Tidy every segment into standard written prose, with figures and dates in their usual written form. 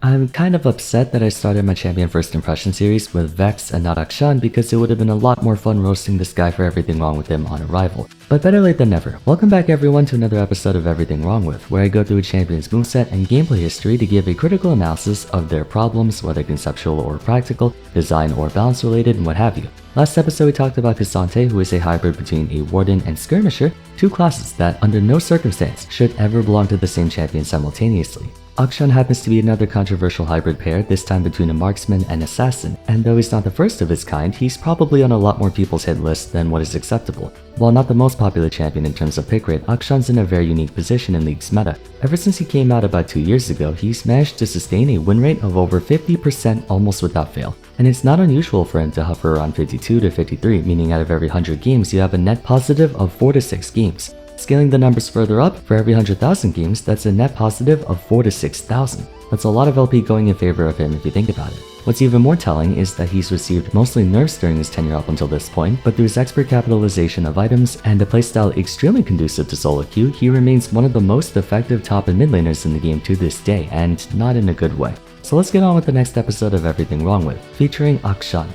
I'm kind of upset that I started my Champion First Impression series with Vex and not Akshan because it would have been a lot more fun roasting this guy for everything wrong with him on arrival. But better late than never. Welcome back everyone to another episode of Everything Wrong With, where I go through a champion's moveset and gameplay history to give a critical analysis of their problems, whether conceptual or practical, design or balance related, and what have you. Last episode we talked about Cassante, who is a hybrid between a Warden and Skirmisher, two classes that under no circumstance should ever belong to the same champion simultaneously. Akshan happens to be another controversial hybrid pair, this time between a marksman and assassin, and though he's not the first of his kind, he's probably on a lot more people's hit list than what is acceptable. While not the most popular champion in terms of pick rate, Akshan's in a very unique position in League's meta. Ever since he came out about 2 years ago, he's managed to sustain a win rate of over 50% almost without fail. And it's not unusual for him to hover around 52 to 53, meaning out of every 100 games you have a net positive of 4 to 6 games. Scaling the numbers further up, for every 100,000 games, that's a net positive of 4 to 6,000. That's a lot of LP going in favor of him if you think about it. What's even more telling is that he's received mostly nerfs during his tenure up until this point, but through his expert capitalization of items and a playstyle extremely conducive to solo queue, he remains one of the most effective top and mid laners in the game to this day, and not in a good way. So let's get on with the next episode of Everything Wrong With, featuring Akshan.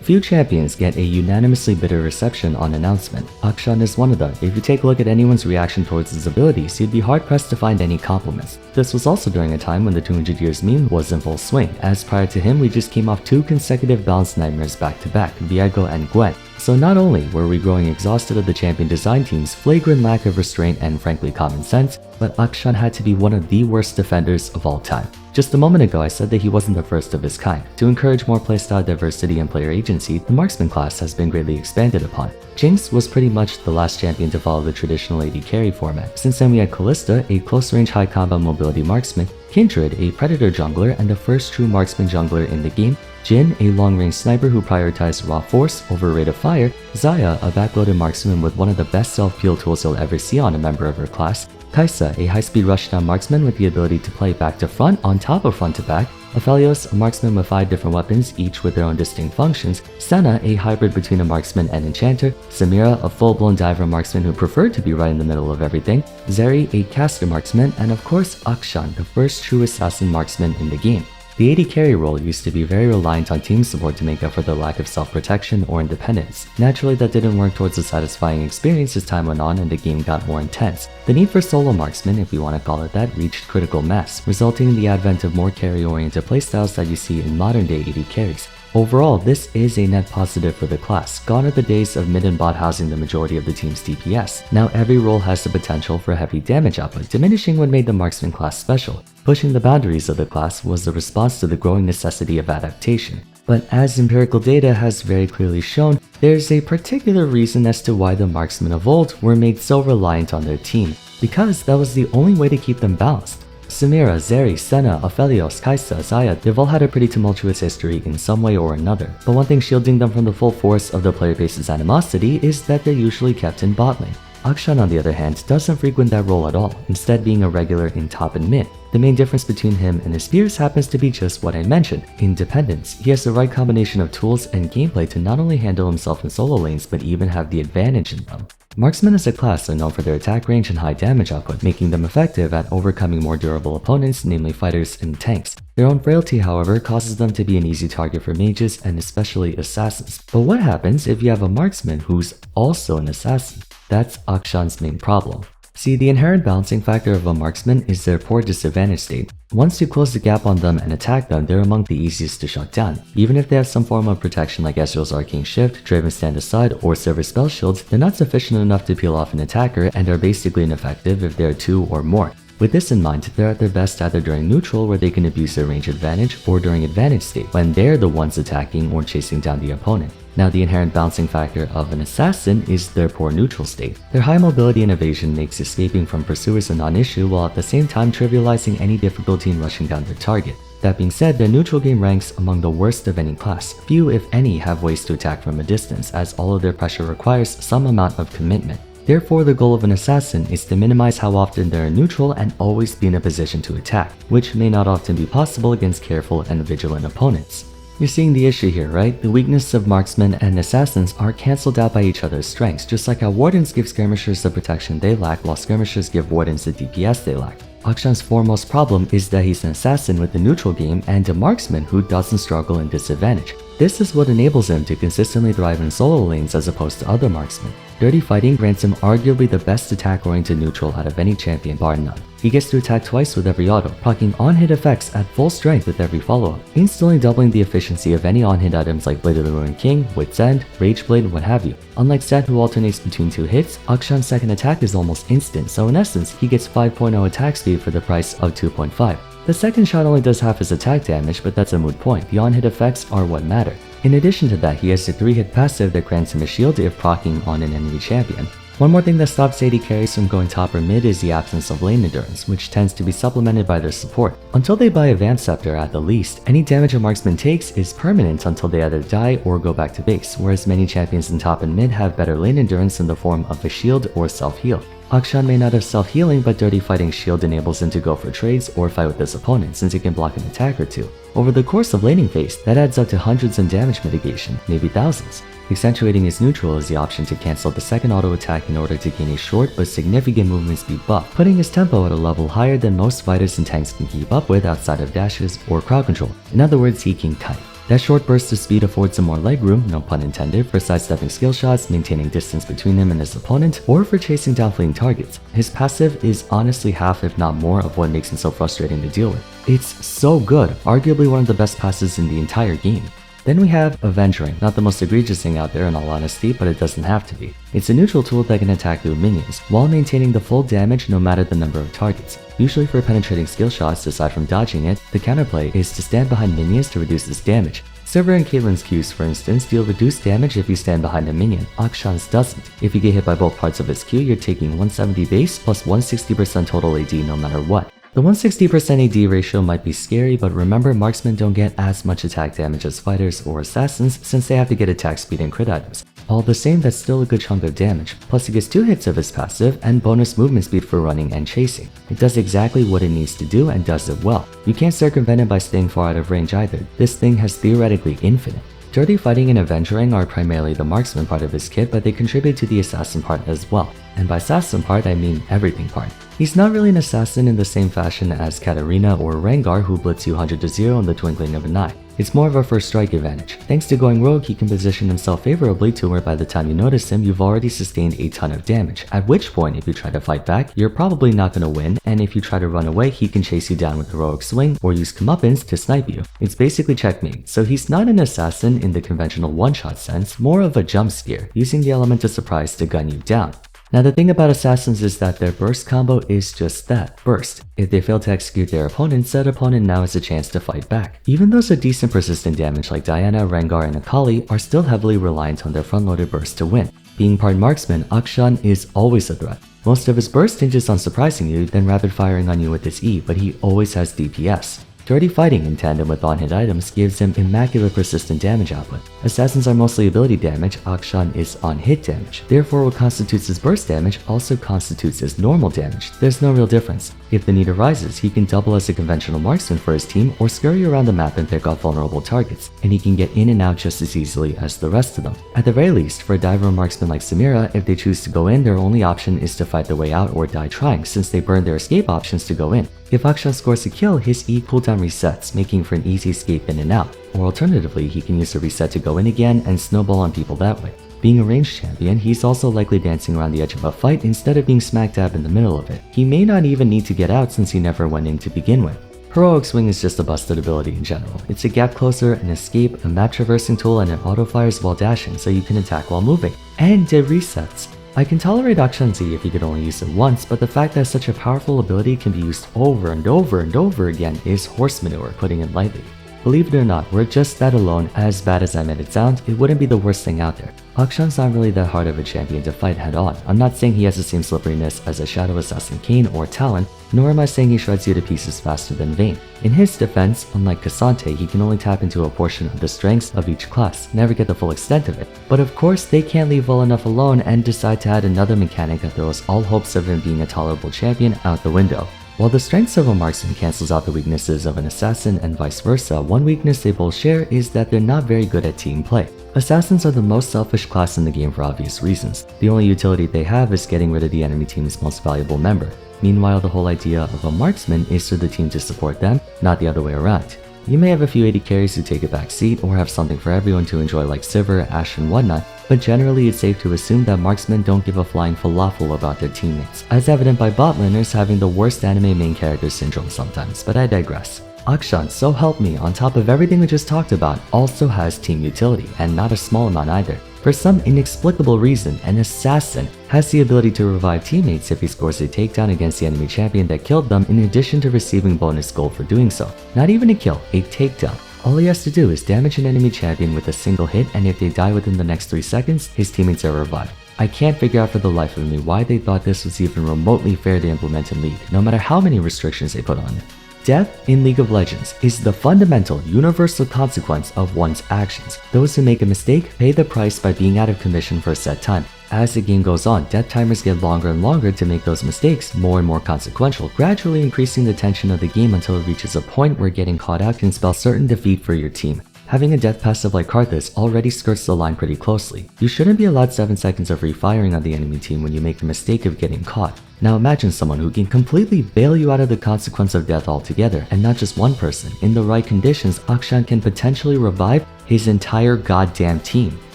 Few champions get a unanimously bitter reception on announcement. Akshan is one of them. If you take a look at anyone's reaction towards his abilities, you'd be hard-pressed to find any compliments. This was also during a time when the 200 years meme was in full swing, as prior to him we just came off 2 consecutive balanced nightmares back-to-back, Viego and Gwen. So not only were we growing exhausted of the champion design team's flagrant lack of restraint and frankly common sense, but Akshan had to be one of the worst defenders of all time. Just a moment ago I said that he wasn't the first of his kind. To encourage more playstyle diversity and player agency, the marksman class has been greatly expanded upon. Jinx was pretty much the last champion to follow the traditional AD carry format. Since then we had Callista, a close-range high combat mobility marksman, Kindred, a predator jungler and the first true marksman jungler in the game, Jhin, a long-range sniper who prioritized raw force over rate of fire, Xayah, a backloaded marksman with one of the best self-peel tools you'll ever see on a member of her class, Kai'Sa, a high-speed rushdown marksman with the ability to play back to front on top of front to back, Aphelios, a marksman with 5 different weapons, each with their own distinct functions, Senna, a hybrid between a marksman and enchanter, Samira, a full-blown diver marksman who preferred to be right in the middle of everything, Zeri, a caster marksman, and of course Akshan, the first true assassin marksman in the game. The AD carry role used to be very reliant on team support to make up for the lack of self-protection or independence. Naturally, that didn't work towards a satisfying experience as time went on and the game got more intense. The need for solo marksmen, if you want to call it that, reached critical mass, resulting in the advent of more carry-oriented playstyles that you see in modern-day AD carries. Overall, this is a net positive for the class. Gone are the days of mid and bot housing the majority of the team's DPS. Now every role has the potential for heavy damage output, diminishing what made the marksman class special. Pushing the boundaries of the class was the response to the growing necessity of adaptation. But as empirical data has very clearly shown, there's a particular reason as to why the marksmen of old were made so reliant on their team, because that was the only way to keep them balanced. Samira, Zeri, Senna, Aphelios, Kai'Sa, Xayah, they've all had a pretty tumultuous history in some way or another, but one thing shielding them from the full force of the player base's animosity is that they're usually kept in bot lane. Akshan, on the other hand, doesn't frequent that role at all, instead being a regular in top and mid. The main difference between him and his peers happens to be just what I mentioned, independence. He has the right combination of tools and gameplay to not only handle himself in solo lanes, but even have the advantage in them. Marksmen as a class are known for their attack range and high damage output, making them effective at overcoming more durable opponents, namely fighters and tanks. Their own frailty, however, causes them to be an easy target for mages and especially assassins. But what happens if you have a marksman who's also an assassin? That's Akshan's main problem. See, the inherent balancing factor of a marksman is their poor disadvantage state. Once you close the gap on them and attack them, they're among the easiest to shut down. Even if they have some form of protection like Ezreal's Arcane Shift, Draven's Stand Aside, or Silver Spell Shields, they're not sufficient enough to peel off an attacker and are basically ineffective if there are 2 or more. With this in mind, they're at their best either during neutral where they can abuse their range advantage, or during advantage state when they're the ones attacking or chasing down the opponent. Now the inherent bouncing factor of an assassin is their poor neutral state. Their high mobility and evasion makes escaping from pursuers a non-issue while at the same time trivializing any difficulty in rushing down their target. That being said, their neutral game ranks among the worst of any class. Few, if any, have ways to attack from a distance, as all of their pressure requires some amount of commitment. Therefore, the goal of an assassin is to minimize how often they're neutral and always be in a position to attack, which may not often be possible against careful and vigilant opponents. You're seeing the issue here, right? The weaknesses of marksmen and assassins are cancelled out by each other's strengths, just like how wardens give skirmishers the protection they lack while skirmishers give wardens the DPS they lack. Akshan's foremost problem is that he's an assassin with a neutral game and a marksman who doesn't struggle in disadvantage. This is what enables him to consistently thrive in solo lanes as opposed to other marksmen. Dirty Fighting grants him arguably the best attack-oriented neutral out of any champion bar none. He gets to attack twice with every auto, proccing on-hit effects at full strength with every follow-up, instantly doubling the efficiency of any on-hit items like Blade of the Ruined King, Wit's End, Rage Blade, what have you. Unlike Seth who alternates between 2 hits, Akshan's second attack is almost instant, so in essence, he gets 5.0 attack speed for the price of 2.5. The second shot only does half his attack damage, but that's a moot point. The on-hit effects are what matter. In addition to that, he has a 3-hit passive that grants him a shield if proccing on an enemy champion. One more thing that stops AD carries from going top or mid is the absence of lane endurance, which tends to be supplemented by their support. Until they buy a Vamp Scepter at the least, any damage a marksman takes is permanent until they either die or go back to base, whereas many champions in top and mid have better lane endurance in the form of a shield or self-heal. Akshan may not have self-healing, but Dirty Fighting's shield enables him to go for trades or fight with his opponent since he can block an attack or two. Over the course of laning phase, that adds up to hundreds in damage mitigation, maybe thousands. Accentuating his neutral is the option to cancel the second auto attack in order to gain a short but significant movement speed buff, putting his tempo at a level higher than most fighters and tanks can keep up with outside of dashes or crowd control. In other words, he can kite. That short burst of speed affords him more legroom, no pun intended, for sidestepping skill shots, maintaining distance between him and his opponent, or for chasing down fleeting targets. His passive is honestly half if not more of what makes him so frustrating to deal with. It's so good, arguably one of the best passes in the entire game. Then we have Avenging, not the most egregious thing out there in all honesty, but it doesn't have to be. It's a neutral tool that can attack through minions, while maintaining the full damage no matter the number of targets. Usually for penetrating skill shots, aside from dodging it, the counterplay is to stand behind minions to reduce this damage. Sivir and Caitlyn's Qs, for instance, deal reduced damage if you stand behind a minion. Akshan's doesn't. If you get hit by both parts of his Q, you're taking 170 base plus 160% total AD no matter what. The 160% AD ratio might be scary, but remember marksmen don't get as much attack damage as fighters or assassins since they have to get attack speed and crit items. All the same, that's still a good chunk of damage, plus he gets 2 hits of his passive and bonus movement speed for running and chasing. It does exactly what it needs to do and does it well. You can't circumvent it by staying far out of range either. This thing has theoretically infinite. Dirty Fighting and Avenging are primarily the marksman part of his kit, but they contribute to the assassin part as well. And by assassin part, I mean everything part. He's not really an assassin in the same fashion as Katarina or Rengar who blitz you 100 to 0 in the twinkling of an eye. It's more of a first strike advantage. Thanks to going rogue, he can position himself favorably to where by the time you notice him, you've already sustained a ton of damage. At which point, if you try to fight back, you're probably not going to win, and if you try to run away, he can chase you down with a heroic swing or use comeuppance to snipe you. It's basically checkmate. So he's not an assassin in the conventional one-shot sense, more of a jump scare, using the element of surprise to gun you down. Now the thing about assassins is that their burst combo is just that, burst. If they fail to execute their opponent, said opponent now has a chance to fight back. Even those with decent persistent damage like Diana, Rengar, and Akali are still heavily reliant on their front-loaded burst to win. Being part marksman, Akshan is always a threat. Most of his burst hinges on surprising you, then rapid firing on you with his E, but he always has DPS. Dirty Fighting in tandem with on-hit items gives him immaculate persistent damage output. Assassins are mostly ability damage, Akshan is on-hit damage. Therefore, what constitutes his burst damage also constitutes his normal damage. There's no real difference. If the need arises, he can double as a conventional marksman for his team or scurry around the map and pick off vulnerable targets, and he can get in and out just as easily as the rest of them. At the very least, for a diver marksman like Samira, if they choose to go in, their only option is to fight their way out or die trying, since they burn their escape options to go in. If Akshan scores a kill, his E cooldown resets, making for an easy escape in and out, or alternatively, he can use the reset to go in again and snowball on people that way. Being a ranged champion, he's also likely dancing around the edge of a fight instead of being smack dab in the middle of it. He may not even need to get out since he never went in to begin with. Heroic Swing is just a busted ability in general. It's a gap closer, an escape, a map traversing tool, and it auto-fires while dashing so you can attack while moving. And it resets. I can tolerate Akshan's E if you could only use it once, but the fact that such a powerful ability can be used over and over and over again is horse manure, putting it lightly. Believe it or not, were just that alone, as bad as I made it sound, it wouldn't be the worst thing out there. Akshan's not really that hard of a champion to fight head on. I'm not saying he has the same slipperiness as a Shadow Assassin Kayn or Talon, nor am I saying he shreds you to pieces faster than Vayne. In his defense, unlike Cassante, he can only tap into a portion of the strengths of each class, never get the full extent of it. But of course, they can't leave well enough alone and decide to add another mechanic that throws all hopes of him being a tolerable champion out the window. While the strengths of a marksman cancels out the weaknesses of an assassin and vice versa, one weakness they both share is that they're not very good at team play. Assassins are the most selfish class in the game for obvious reasons. The only utility they have is getting rid of the enemy team's most valuable member. Meanwhile, the whole idea of a marksman is for the team to support them, not the other way around. You may have a few AD carries who take a back seat or have something for everyone to enjoy like Sivir, Ashe, and whatnot, but generally it's safe to assume that marksmen don't give a flying falafel about their teammates, as evident by bot laners having the worst anime main character syndrome sometimes, but I digress. Akshan, so help me, on top of everything we just talked about, also has team utility, and not a small amount either. For some inexplicable reason, an assassin has the ability to revive teammates if he scores a takedown against the enemy champion that killed them, in addition to receiving bonus gold for doing so. Not even a kill, a takedown. All he has to do is damage an enemy champion with a single hit, and if they die within the next 3 seconds, his teammates are revived. I can't figure out for the life of me why they thought this was even remotely fair to implement in League, no matter how many restrictions they put on it. Death in League of Legends is the fundamental, universal consequence of one's actions. Those who make a mistake pay the price by being out of commission for a set time. As the game goes on, death timers get longer and longer to make those mistakes more and more consequential, gradually increasing the tension of the game until it reaches a point where getting caught out can spell certain defeat for your team. Having a death passive like Karthus already skirts the line pretty closely. You shouldn't be allowed 7 seconds of refiring on the enemy team when you make the mistake of getting caught. Now imagine someone who can completely bail you out of the consequence of death altogether, and not just one person. In the right conditions, Akshan can potentially revive his entire goddamn team.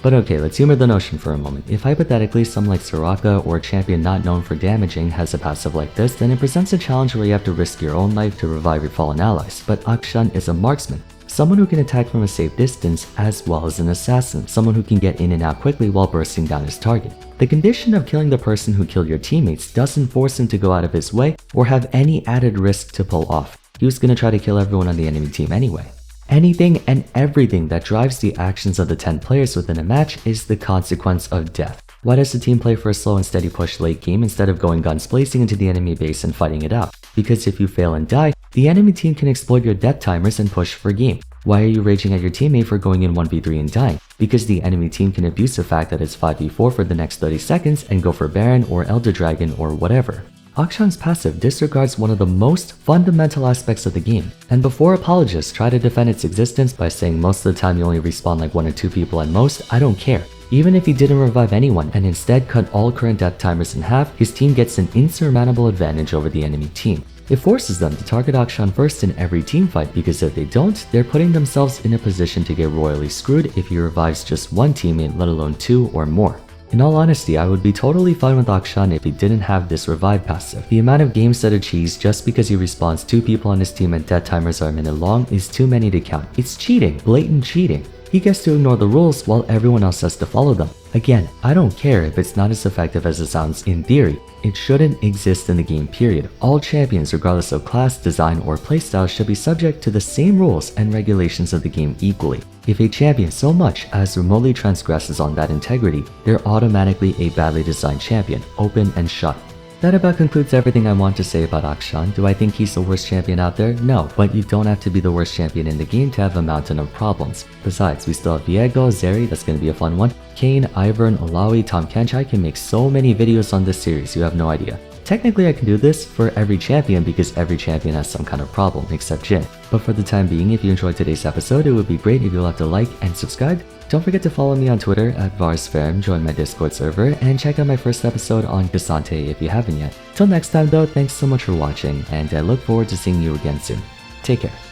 But okay, let's humor the notion for a moment. If hypothetically someone like Soraka or a champion not known for damaging has a passive like this, then it presents a challenge where you have to risk your own life to revive your fallen allies. But Akshan is a marksman, someone who can attack from a safe distance, as well as an assassin, someone who can get in and out quickly while bursting down his target. The condition of killing the person who killed your teammates doesn't force him to go out of his way or have any added risk to pull off. He was gonna try to kill everyone on the enemy team anyway. Anything and everything that drives the actions of the 10 players within a match is the consequence of death. Why does the team play for a slow and steady push late game instead of going guns blazing into the enemy base and fighting it out? Because if you fail and die, the enemy team can exploit your death timers and push for game. Why are you raging at your teammate for going in 1v3 and dying? Because the enemy team can abuse the fact that it's 5v4 for the next 30 seconds and go for Baron or Elder Dragon or whatever. Akshan's passive disregards one of the most fundamental aspects of the game, and before apologists try to defend its existence by saying most of the time you only respawn like 1 or 2 people at most, I don't care. Even if he didn't revive anyone and instead cut all current death timers in half, his team gets an insurmountable advantage over the enemy team. It forces them to target Akshan first in every team fight, because if they don't, they're putting themselves in a position to get royally screwed if he revives just one teammate, let alone 2 or more. In all honesty, I would be totally fine with Akshan if he didn't have this revive passive. The amount of games that are cheesed just because he respawns 2 people on his team and death timers are a minute long is too many to count. It's cheating, blatant cheating. He gets to ignore the rules while everyone else has to follow them. Again, I don't care if it's not as effective as it sounds in theory. It shouldn't exist in the game, period. All champions, regardless of class, design, or playstyle, should be subject to the same rules and regulations of the game equally. If a champion so much as remotely transgresses on that integrity, they're automatically a badly designed champion, open and shut. That about concludes everything I want to say about Akshan. Do I think he's the worst champion out there? No, but you don't have to be the worst champion in the game to have a mountain of problems. Besides, we still have Viego, Zeri, that's gonna be a fun one, Kayn, Ivern, Olawi, Tahm Kench. I can make so many videos on this series, you have no idea. Technically I can do this for every champion because every champion has some kind of problem, except Jhin. But for the time being, if you enjoyed today's episode, it would be great if you left a like and subscribe. Don't forget to follow me on Twitter at VarsFerm, join my Discord server, and check out my first episode on Cassante if you haven't yet. Till next time though, thanks so much for watching, and I look forward to seeing you again soon. Take care.